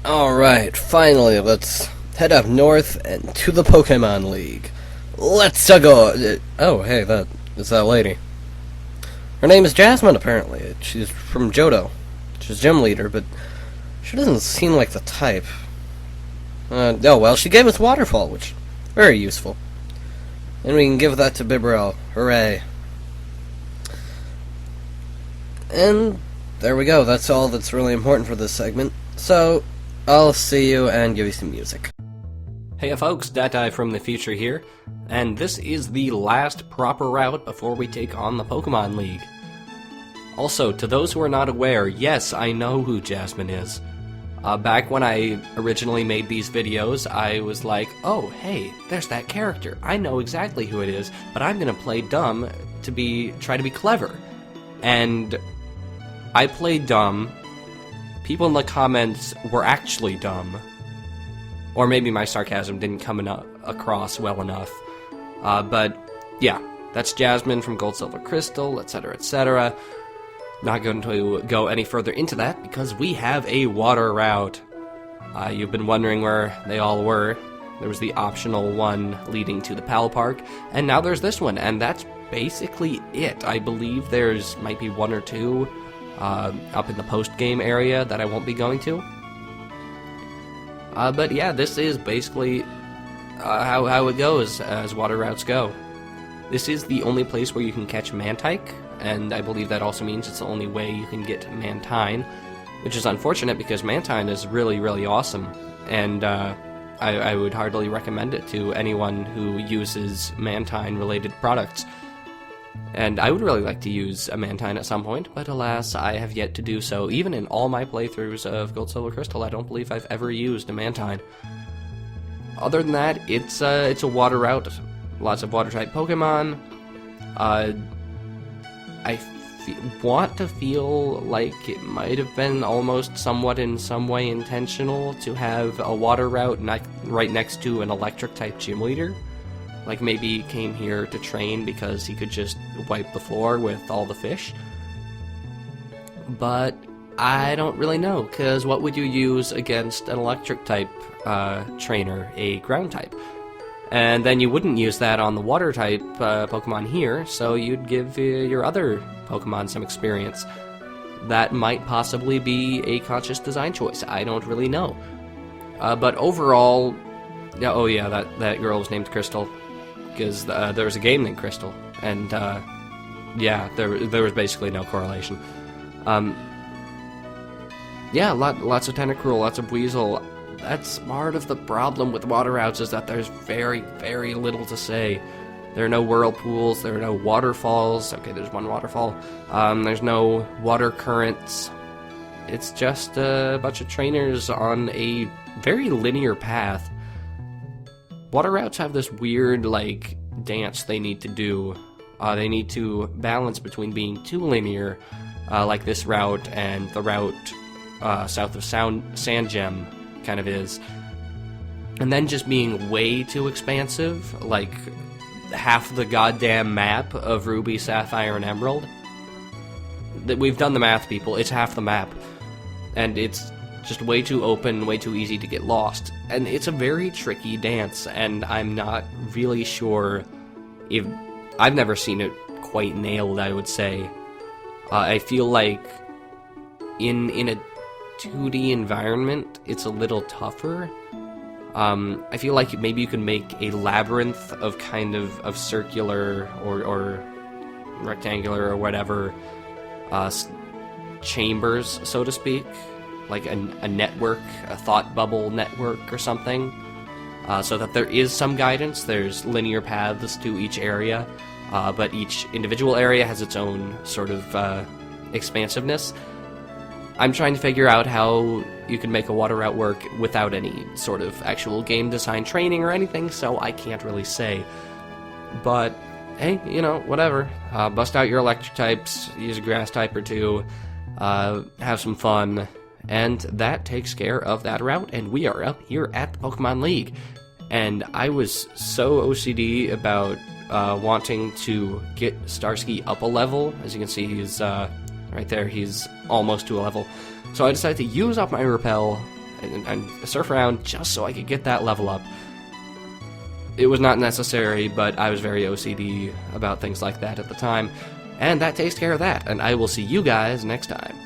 Alright, finally, let's head up north and to the Pokémon League. Let's go! Oh, hey, that is that lady. Her name is Jasmine, apparently. She's from Johto. She's gym leader, but she doesn't seem like the type. Oh, well, she gave us Waterfall, which is very useful. And we can give that to Bibarel. Hooray. And there we go. That's all that's really important for this segment. So, I'll see you and give you some music. Hey folks, Dati from the future here, and this is the last proper route before we take on the Pokémon League. Also, to those who are not aware, yes, I know who Jasmine is. Back when I originally made these videos, I was like, oh, hey, there's that character. I know exactly who it is, but I'm gonna play dumb to try to be clever. And I played dumb. People in the comments were actually dumb. Or maybe my sarcasm didn't come across well enough. But, yeah, that's Jasmine from Gold, Silver, Crystal, etc., etc. Not going to go any further into that, because we have a water route. You've been wondering where they all were. There was the optional one leading to the Pal Park, and now there's this one, and that's basically it. I believe there's might be one or two up in the post-game area that I won't be going to. But yeah, this is basically how it goes as water routes go. This is the only place where you can catch Mantike, and I believe that also means it's the only way you can get Mantine, which is unfortunate because Mantine is really, really awesome, and I would heartily recommend it to anyone who uses Mantine-related products. And I would really like to use a Mantine at some point, but alas, I have yet to do so. Even in all my playthroughs of Gold, Silver, Crystal, I don't believe I've ever used a Mantine. Other than that, it's a water route. Lots of water-type Pokemon. I want to feel like it might have been almost somewhat in some way intentional to have a water route right next to an electric-type gym leader. Like maybe he came here to train because he could just wipe the floor with all the fish. But I don't really know, because what would you use against an electric-type trainer, a ground-type? And then you wouldn't use that on the water-type Pokemon here, so you'd give your other Pokemon some experience. That might possibly be a conscious design choice, I don't really know. But overall, yeah, oh yeah, that girl was named Crystal, because there was a game named Crystal, and yeah, there was basically no correlation. Yeah, lots of Tentacruel, lots of Weasel. That's part of the problem with water routes, is that there's very, very little to say. There are no whirlpools, there are no waterfalls. Okay, there's one waterfall. There's no water currents. It's just a bunch of trainers on a very linear path. Water routes have this weird, like, dance they need to do. They need to balance between being too linear, like this route, and the route south of Sandgem kind of is, and then just being way too expansive, like half the goddamn map of Ruby, Sapphire, and Emerald. We've done the math, people. It's half the map, and it's just way too open, way too easy to get lost, and it's a very tricky dance, and I'm not really sure if... I've never seen it quite nailed, I would say. I feel like in a 2D environment, it's a little tougher. I feel like maybe you can make a labyrinth of kind of circular or rectangular or whatever chambers, so to speak, like a network, a thought bubble network or something, so that there is some guidance. There's linear paths to each area, but each individual area has its own sort of expansiveness. I'm trying to figure out how you can make a water route work without any sort of actual game design training or anything, so I can't really say. But, hey, you know, whatever. Bust out your electric types, use a grass type or two, have some fun, and that takes care of that route, and we are up here at the Pokemon League. And I was so OCD about wanting to get Starsky up a level. As you can see, he's right there, he's almost to a level. So I decided to use up my Repel and surf around just so I could get that level up. It was not necessary, but I was very OCD about things like that at the time, and that takes care of that, and I will see you guys next time.